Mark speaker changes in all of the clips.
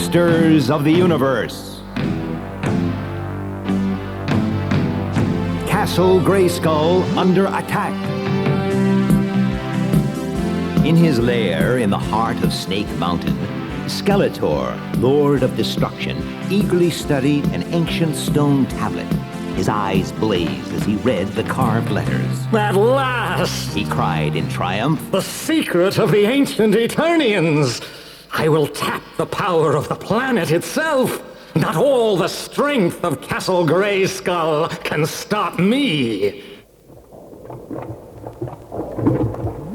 Speaker 1: Masters of the Universe. Castle Grayskull under attack. In his lair in the heart of Snake Mountain, Skeletor, Lord of Destruction, eagerly studied an ancient stone tablet. His eyes blazed as he read the carved letters.
Speaker 2: At last!
Speaker 1: He cried in triumph.
Speaker 2: The secret of the ancient Eternians! I will tap the power of the planet itself! Not all the strength of Castle Grayskull can stop me!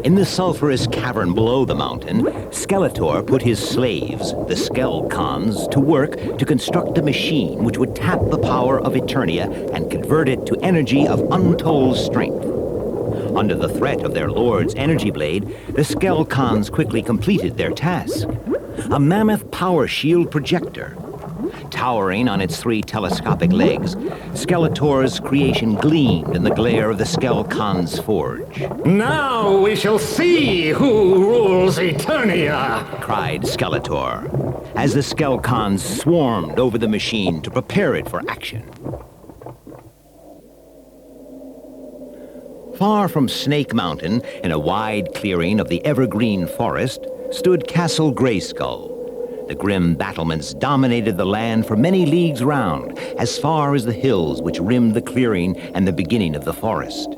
Speaker 1: In the sulphurous cavern below the mountain, Skeletor put his slaves, the Skelcons, to work to construct a machine which would tap the power of Eternia and convert it to energy of untold strength. Under the threat of their lord's energy blade, the Skelcons quickly completed their task. A mammoth power shield projector. Towering on its 3 telescopic legs, Skeletor's creation gleamed in the glare of the Skelcon's forge.
Speaker 2: Now we shall see who rules Eternia!
Speaker 1: Cried Skeletor, as the Skelcons swarmed over the machine to prepare it for action. Far from Snake Mountain, in a wide clearing of the evergreen forest, stood Castle Grayskull. The grim battlements dominated the land for many leagues round, as far as the hills which rimmed the clearing and the beginning of the forest.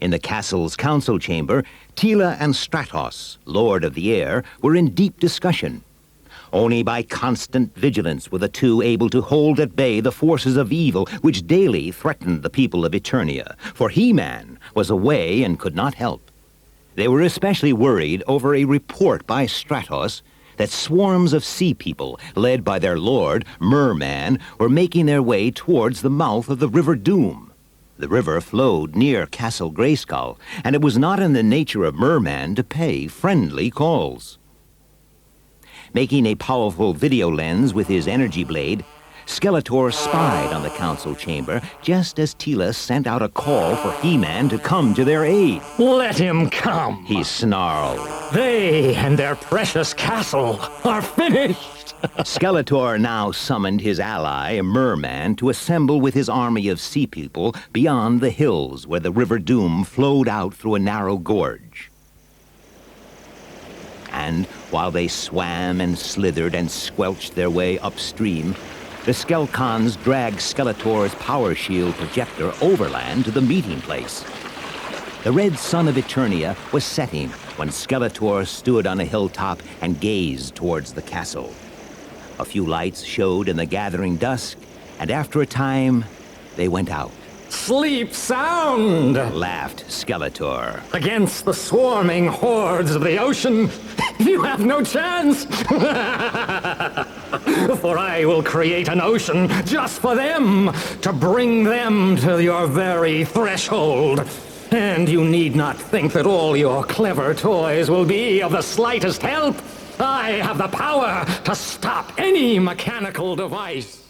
Speaker 1: In the castle's council chamber, Tila and Stratos, Lord of the Air, were in deep discussion. Only by constant vigilance were the two able to hold at bay the forces of evil which daily threatened the people of Eternia, for He-Man was away and could not help. They were especially worried over a report by Stratos that swarms of sea people, led by their lord, Merman, were making their way towards the mouth of the River Doom. The river flowed near Castle Grayskull, and it was not in the nature of Merman to pay friendly calls. Making a powerful video lens with his energy blade, Skeletor spied on the council chamber just as Tila sent out a call for He-Man to come to their aid.
Speaker 2: Let him come!
Speaker 1: He snarled.
Speaker 2: They and their precious castle are finished!
Speaker 1: Skeletor now summoned his ally, Merman, to assemble with his army of sea people beyond the hills where the River Doom flowed out through a narrow gorge. And while they swam and slithered and squelched their way upstream, the Skelcons dragged Skeletor's power shield projector overland to the meeting place. The red sun of Eternia was setting when Skeletor stood on a hilltop and gazed towards the castle. A few lights showed in the gathering dusk, and after a time, they went out.
Speaker 2: Sleep sound!
Speaker 1: Laughed Skeletor.
Speaker 2: Against the swarming hordes of the ocean, you have no chance! For I will create an ocean just for them, to bring them to your very threshold. And you need not think that all your clever toys will be of the slightest help. I have the power to stop any mechanical device.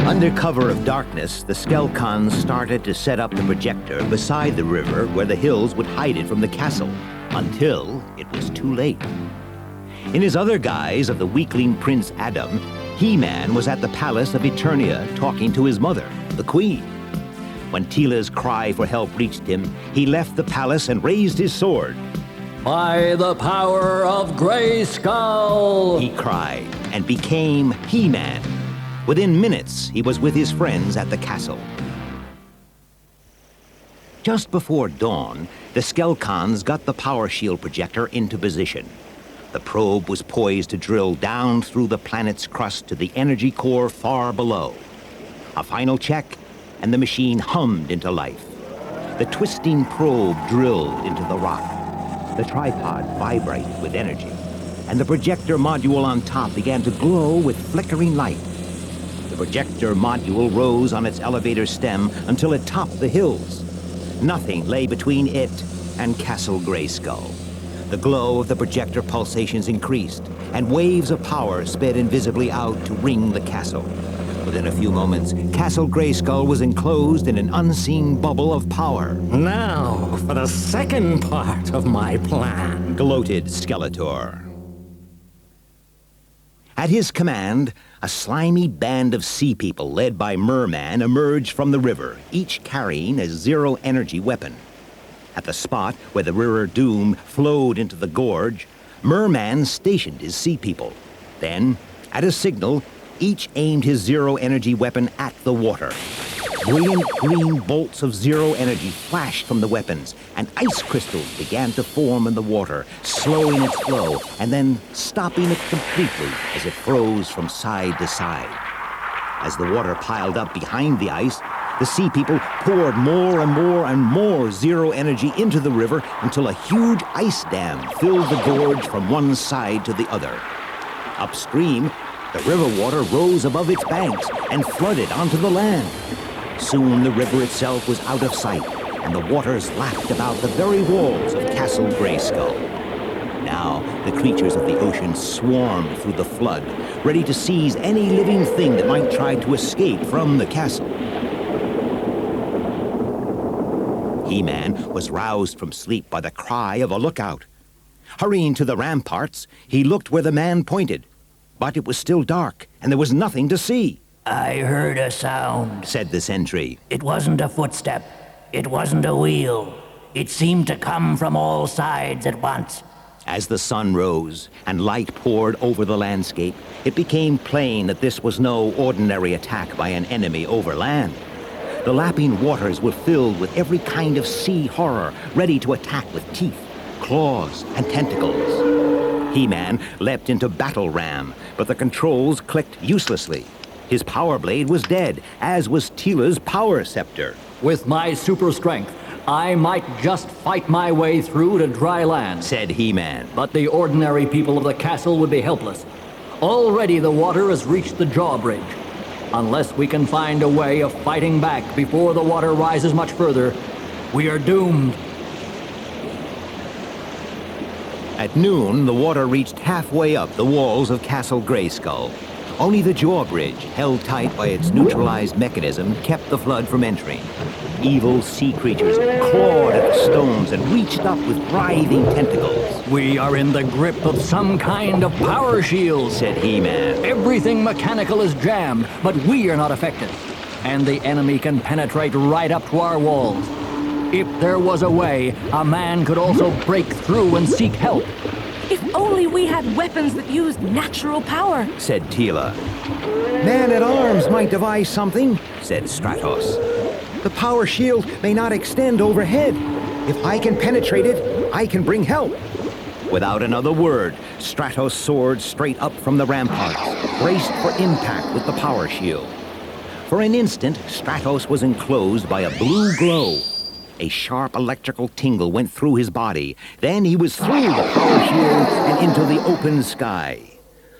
Speaker 1: Under cover of darkness, the Skelcons started to set up the projector beside the river where the hills would hide it from the castle, until it was too late. In his other guise of the weakling Prince Adam, He-Man was at the palace of Eternia talking to his mother, the Queen. When Tila's cry for help reached him, he left the palace and raised his sword.
Speaker 3: By the power of Grayskull!
Speaker 1: He cried, and became He-Man. Within minutes, he was with his friends at the castle. Just before dawn, the Skelcons got the power shield projector into position. The probe was poised to drill down through the planet's crust to the energy core far below. A final check, and the machine hummed into life. The twisting probe drilled into the rock. The tripod vibrated with energy, and the projector module on top began to glow with flickering light. The projector module rose on its elevator stem until it topped the hills. Nothing lay between it and Castle Grayskull. The glow of the projector pulsations increased, and waves of power sped invisibly out to ring the castle. Within a few moments, Castle Grayskull was enclosed in an unseen bubble of power.
Speaker 2: Now, for the second part of my plan.
Speaker 1: gloated Skeletor. At his command, a slimy band of sea people led by Merman emerged from the river, each carrying a zero-energy weapon. At the spot where the River Doom flowed into the gorge, Merman stationed his sea people. Then, at a signal, each aimed his zero-energy weapon at the water. Brilliant green bolts of zero energy flashed from the weapons, and ice crystals began to form in the water, slowing its flow and then stopping it completely as it froze from side to side. As the water piled up behind the ice, the sea people poured more and more and more zero energy into the river until a huge ice dam filled the gorge from one side to the other. Upstream, the river water rose above its banks and flooded onto the land. Soon the river itself was out of sight, and the waters lapped about the very walls of Castle Grayskull. Now the creatures of the ocean swarmed through the flood, ready to seize any living thing that might try to escape from the castle. He-Man was roused from sleep by the cry of a lookout. Hurrying to the ramparts, he looked where the man pointed. But it was still dark, and there was nothing to see.
Speaker 4: I heard a sound,
Speaker 1: said the sentry.
Speaker 4: It wasn't a footstep. It wasn't a wheel. It seemed to come from all sides at once.
Speaker 1: As the sun rose and light poured over the landscape, it became plain that this was no ordinary attack by an enemy over land. The lapping waters were filled with every kind of sea horror, ready to attack with teeth, claws, and tentacles. He-Man leapt into battle ram, but the controls clicked uselessly. His power blade was dead, as was Teela's power scepter.
Speaker 3: With my super strength, I might just fight my way through to dry land,
Speaker 1: said He-Man.
Speaker 3: But the ordinary people of the castle would be helpless. Already the water has reached the drawbridge. Unless we can find a way of fighting back before the water rises much further, we are doomed.
Speaker 1: At noon, the water reached halfway up the walls of Castle Grayskull. Only the drawbridge, held tight by its neutralized mechanism, kept the flood from entering. Evil sea creatures clawed at the stones and reached up with writhing tentacles.
Speaker 3: We are in the grip of some kind of power shield,
Speaker 1: said He-Man.
Speaker 3: Everything mechanical is jammed, but we are not affected. And the enemy can penetrate right up to our walls. If there was a way, a man could also break through and seek help.
Speaker 5: If only we had weapons that used natural power,
Speaker 1: said Teela. Man-at-arms might devise something, said Stratos. The power shield may not extend overhead. If I can penetrate it, I can bring help. Without another word, Stratos soared straight up from the ramparts, braced for impact with the power shield. For an instant, Stratos was enclosed by a blue glow. A sharp electrical tingle went through his body. Then he was through the power shield and into the open sky.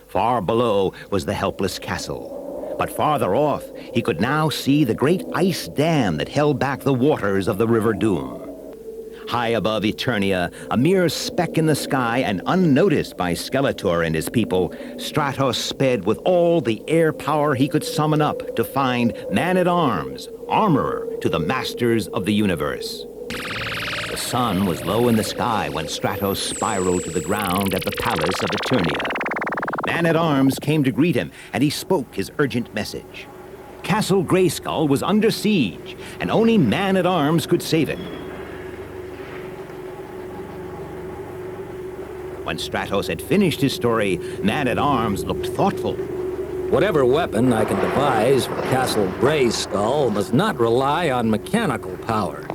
Speaker 1: Far below was the helpless castle. But farther off, he could now see the great ice dam that held back the waters of the River Doom. High above Eternia, a mere speck in the sky and unnoticed by Skeletor and his people, Stratos sped with all the air power he could summon up to find Man-at-Arms, armorer to the masters of the universe. The sun was low in the sky when Stratos spiraled to the ground at the palace of Eternia. Man-at-Arms came to greet him, and he spoke his urgent message. Castle Grayskull was under siege, and only Man-at-Arms could save it. When Stratos had finished his story, Man-at-Arms looked thoughtful.
Speaker 2: Whatever weapon I can devise for Castle Grayskull must not rely on mechanical power.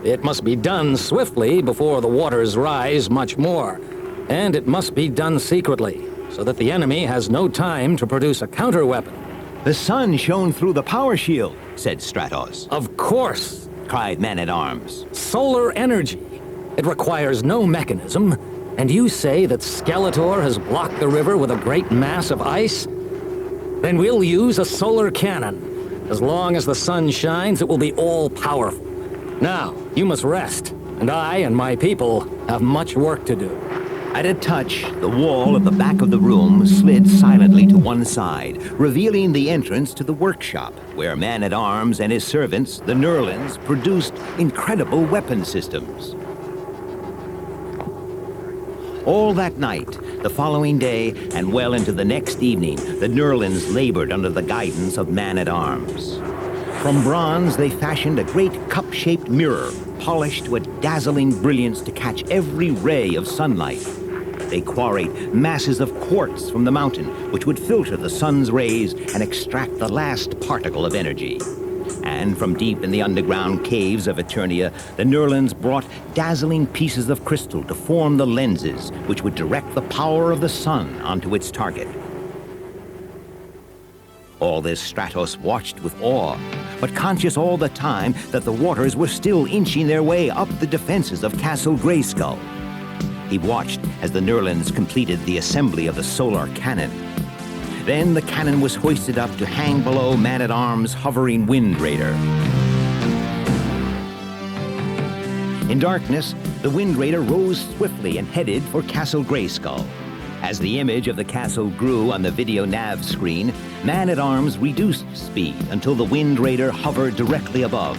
Speaker 2: It must be done swiftly before the waters rise much more. And it must be done secretly, so that the enemy has no time to produce a counter-weapon.
Speaker 1: The sun shone through the power shield, said Stratos.
Speaker 2: Of course,
Speaker 1: cried Man-at-Arms.
Speaker 2: Solar energy. It requires no mechanism. And you say that Skeletor has blocked the river with a great mass of ice? Then we'll use a solar cannon. As long as the sun shines, it will be all-powerful. Now, you must rest, and I and my people have much work to do.
Speaker 1: At a touch, the wall at the back of the room slid silently to one side, revealing the entrance to the workshop, where Man-at-Arms and his servants, the Nerlins, produced incredible weapon systems. All that night, the following day, and well into the next evening, the Nerlens labored under the guidance of man-at-arms. From bronze, they fashioned a great cup-shaped mirror, polished to a dazzling brilliance to catch every ray of sunlight. They quarried masses of quartz from the mountain, which would filter the sun's rays and extract the last particle of energy. And from deep in the underground caves of Eternia, the Nerlens brought dazzling pieces of crystal to form the lenses which would direct the power of the sun onto its target. All this Stratos watched with awe, but conscious all the time that the waters were still inching their way up the defenses of Castle Grayskull. He watched as the Nerlens completed the assembly of the solar cannon. Then the cannon was hoisted up to hang below Man-at-Arms' hovering Wind Raider. In darkness, the Wind Raider rose swiftly and headed for Castle Grayskull. As the image of the castle grew on the video nav screen, Man-at-Arms reduced speed until the Wind Raider hovered directly above.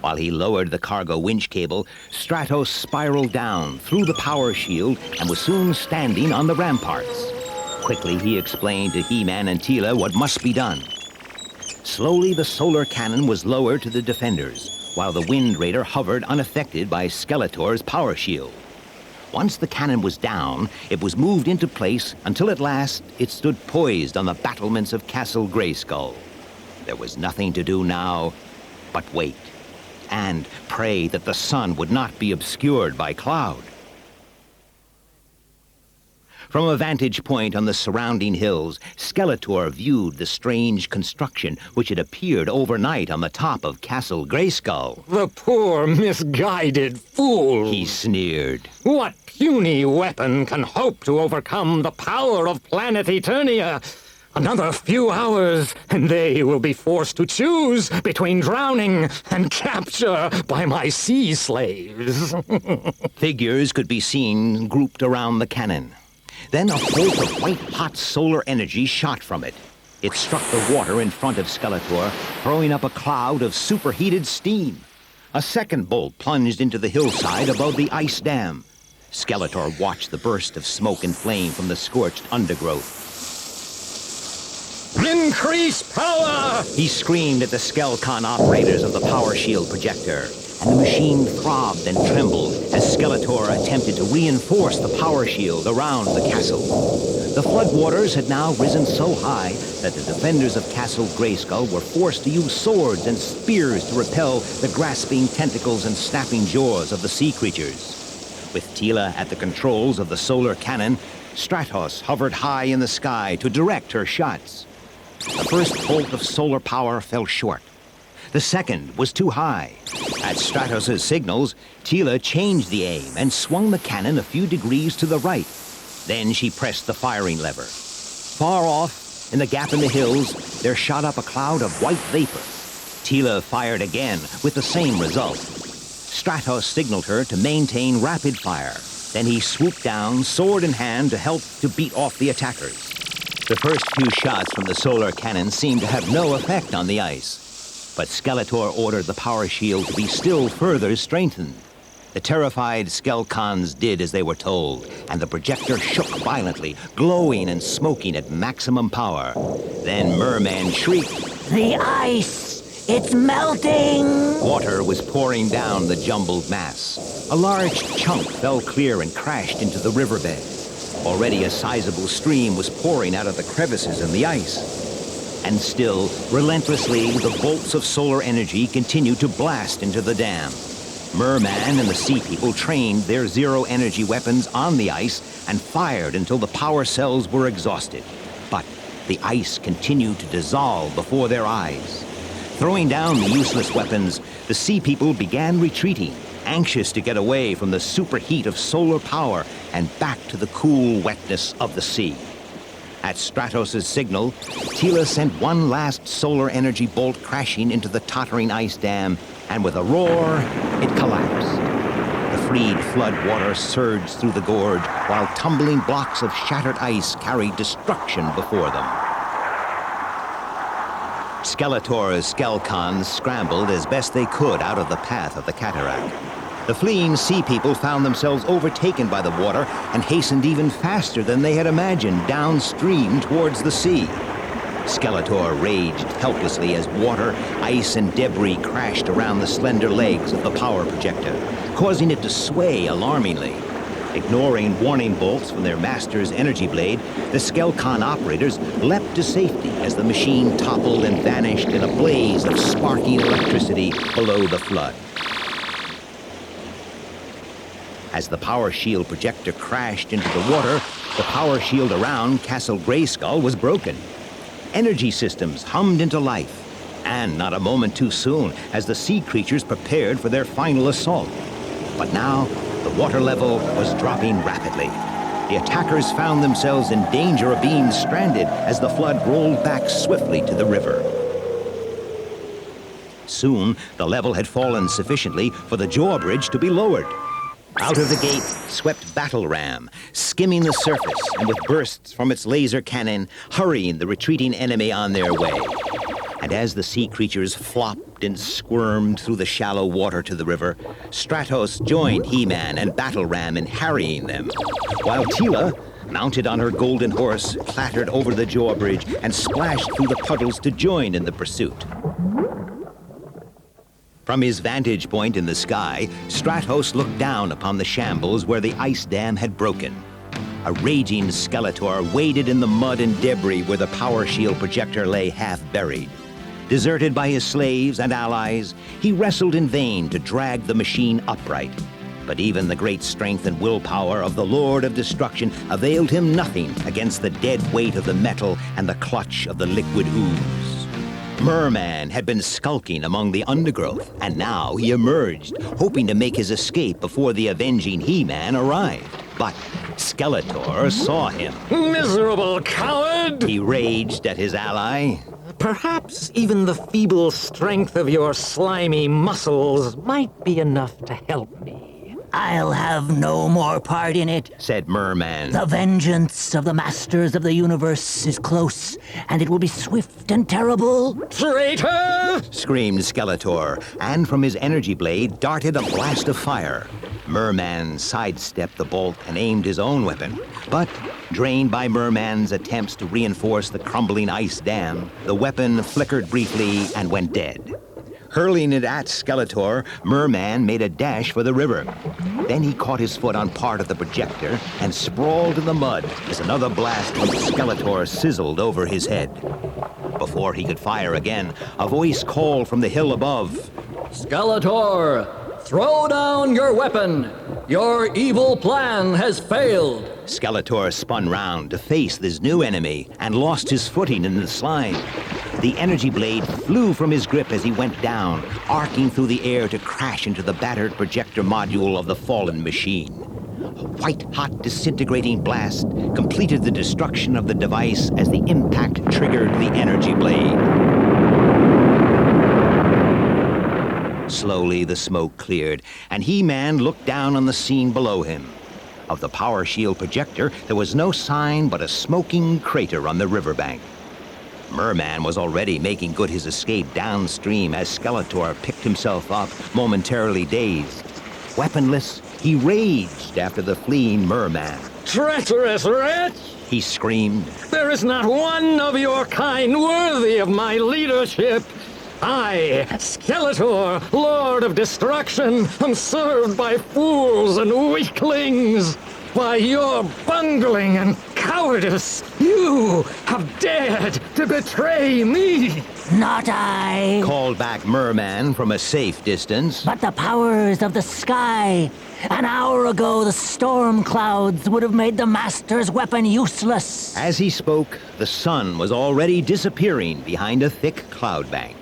Speaker 1: While he lowered the cargo winch cable, Stratos spiraled down through the power shield and was soon standing on the ramparts. Quickly, he explained to He-Man and Teela what must be done. Slowly, the solar cannon was lowered to the defenders, while the Wind Raider hovered unaffected by Skeletor's power shield. Once the cannon was down, it was moved into place until at last it stood poised on the battlements of Castle Grayskull. There was nothing to do now but wait, and pray that the sun would not be obscured by cloud. From a vantage point on the surrounding hills, Skeletor viewed the strange construction which had appeared overnight on the top of Castle Grayskull.
Speaker 2: The poor, misguided fool!
Speaker 1: He sneered.
Speaker 2: What puny weapon can hope to overcome the power of planet Eternia? Another few hours, and they will be forced to choose between drowning and capture by my sea slaves.
Speaker 1: Figures could be seen grouped around the cannon. Then a bolt of white-hot solar energy shot from it. It struck the water in front of Skeletor, throwing up a cloud of superheated steam. A second bolt plunged into the hillside above the ice dam. Skeletor watched the burst of smoke and flame from the scorched undergrowth.
Speaker 2: Increase power!
Speaker 1: He screamed at the Skelcon operators of the power shield projector, and the machine throbbed and trembled as Skeletor attempted to reinforce the power shield around the castle. The floodwaters had now risen so high that the defenders of Castle Grayskull were forced to use swords and spears to repel the grasping tentacles and snapping jaws of the sea creatures. With Teela at the controls of the solar cannon, Stratos hovered high in the sky to direct her shots. The first bolt of solar power fell short. The second was too high. At Stratos' signals, Teela changed the aim and swung the cannon a few degrees to the right. Then she pressed the firing lever. Far off, in the gap in the hills, there shot up a cloud of white vapor. Teela fired again with the same result. Stratos signaled her to maintain rapid fire. Then he swooped down, sword in hand, to help to beat off the attackers. The first few shots from the solar cannon seemed to have no effect on the ice. But Skeletor ordered the power shield to be still further strengthened. The terrified Skelcons did as they were told, and the projector shook violently, glowing and smoking at maximum power. Then Merman shrieked,
Speaker 4: The ice! It's melting!
Speaker 1: Water was pouring down the jumbled mass. A large chunk fell clear and crashed into the riverbed. Already a sizable stream was pouring out of the crevices in the ice. And still, relentlessly, the bolts of solar energy continued to blast into the dam. Merman and the Sea People trained their zero-energy weapons on the ice and fired until the power cells were exhausted. But the ice continued to dissolve before their eyes. Throwing down the useless weapons, the Sea People began retreating, anxious to get away from the superheat of solar power and back to the cool wetness of the sea. At Stratos' signal, Teela sent one last solar energy bolt crashing into the tottering ice dam, and with a roar, it collapsed. The freed flood water surged through the gorge, while tumbling blocks of shattered ice carried destruction before them. Skeletor's Skelcons scrambled as best they could out of the path of the cataract. The fleeing sea people found themselves overtaken by the water and hastened even faster than they had imagined downstream towards the sea. Skeletor raged helplessly as water, ice, and debris crashed around the slender legs of the power projector, causing it to sway alarmingly. Ignoring warning bolts from their master's energy blade, the Skelcon operators leapt to safety as the machine toppled and vanished in a blaze of sparking electricity below the flood. As the power shield projector crashed into the water, the power shield around Castle Grayskull was broken. Energy systems hummed into life, and not a moment too soon as the sea creatures prepared for their final assault. But now, the water level was dropping rapidly. The attackers found themselves in danger of being stranded as the flood rolled back swiftly to the river. Soon, the level had fallen sufficiently for the drawbridge to be lowered. Out of the gate swept Battle Ram, skimming the surface and with bursts from its laser cannon, hurrying the retreating enemy on their way. And as the sea creatures flopped and squirmed through the shallow water to the river, Stratos joined He-Man and Battle Ram in harrying them, while Teela, mounted on her golden horse, clattered over the drawbridge and splashed through the puddles to join in the pursuit. From his vantage point in the sky, Stratos looked down upon the shambles where the ice dam had broken. A raging Skeletor waded in the mud and debris where the power shield projector lay half buried. Deserted by his slaves and allies, he wrestled in vain to drag the machine upright. But even the great strength and willpower of the Lord of Destruction availed him nothing against the dead weight of the metal and the clutch of the liquid ooze. Merman had been skulking among the undergrowth, and now he emerged, hoping to make his escape before the avenging He-Man arrived. But Skeletor saw him.
Speaker 2: Miserable coward!
Speaker 1: He raged at his ally.
Speaker 2: Perhaps even the feeble strength of your slimy muscles might be enough to help me.
Speaker 4: I'll have no more part in it.
Speaker 1: Said Merman.
Speaker 4: The vengeance of the masters of the universe is close, and it will be swift and terrible.
Speaker 2: Traitor!
Speaker 1: Screamed Skeletor, and from his energy blade darted a blast of fire. Merman sidestepped the bolt and aimed his own weapon. But, drained by Merman's attempts to reinforce the crumbling ice dam, the weapon flickered briefly and went dead. Hurling it at Skeletor, Merman made a dash for the river. Then he caught his foot on part of the projector and sprawled in the mud as another blast from Skeletor sizzled over his head. Before he could fire again, a voice called from the hill above.
Speaker 3: Skeletor, throw down your weapon. Your evil plan has failed.
Speaker 1: Skeletor spun round to face this new enemy and lost his footing in the slime. The energy blade flew from his grip as he went down, arcing through the air to crash into the battered projector module of the fallen machine. A white-hot disintegrating blast completed the destruction of the device as the impact triggered the energy blade. Slowly the smoke cleared, and He-Man looked down on the scene below him. Of the power shield projector, there was no sign but a smoking crater on the riverbank. Merman was already making good his escape downstream as Skeletor picked himself up, momentarily dazed. Weaponless, he raged after the fleeing Merman.
Speaker 2: Treacherous wretch!
Speaker 1: He screamed.
Speaker 2: There is not one of your kind worthy of my leadership. I, Skeletor, Lord of Destruction, am served by fools and weaklings. By your bungling and cowardice, you have dared to betray me.
Speaker 4: Not I,
Speaker 1: Called back Merman from a safe distance.
Speaker 4: but the powers of the sky. An hour ago, the storm clouds would have made the master's weapon useless.
Speaker 1: As he spoke, the sun was already disappearing behind a thick cloud bank.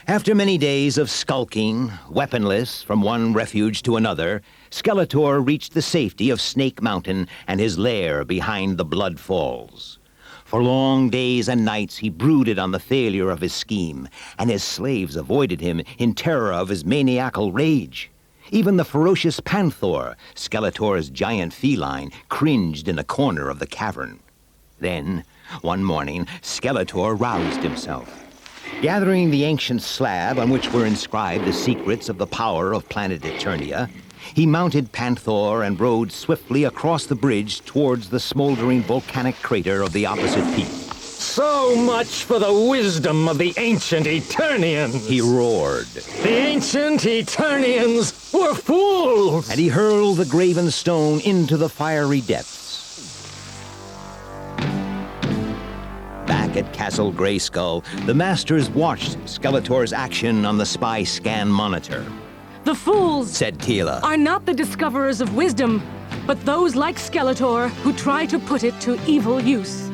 Speaker 1: After many days of skulking, weaponless, from one refuge to another, Skeletor reached the safety of Snake Mountain and his lair behind the Blood Falls. For long days and nights he brooded on the failure of his scheme, and his slaves avoided him in terror of his maniacal rage. Even the ferocious Panther, Skeletor's giant feline, cringed in a corner of the cavern. Then, one morning, Skeletor roused himself. Gathering the ancient slab on which were inscribed the secrets of the power of planet Eternia, he mounted Panther and rode swiftly across the bridge towards the smoldering volcanic crater of the opposite peak.
Speaker 2: So much for the wisdom of the ancient Eternians!
Speaker 1: He roared.
Speaker 2: The ancient Eternians were fools!
Speaker 1: And he hurled the graven stone into the fiery depths. Back at Castle Grayskull, the Masters watched Skeletor's action on the spy scan monitor.
Speaker 5: The fools
Speaker 1: Said Tila.
Speaker 5: are not the discoverers of wisdom, but those like Skeletor who try to put it to evil use.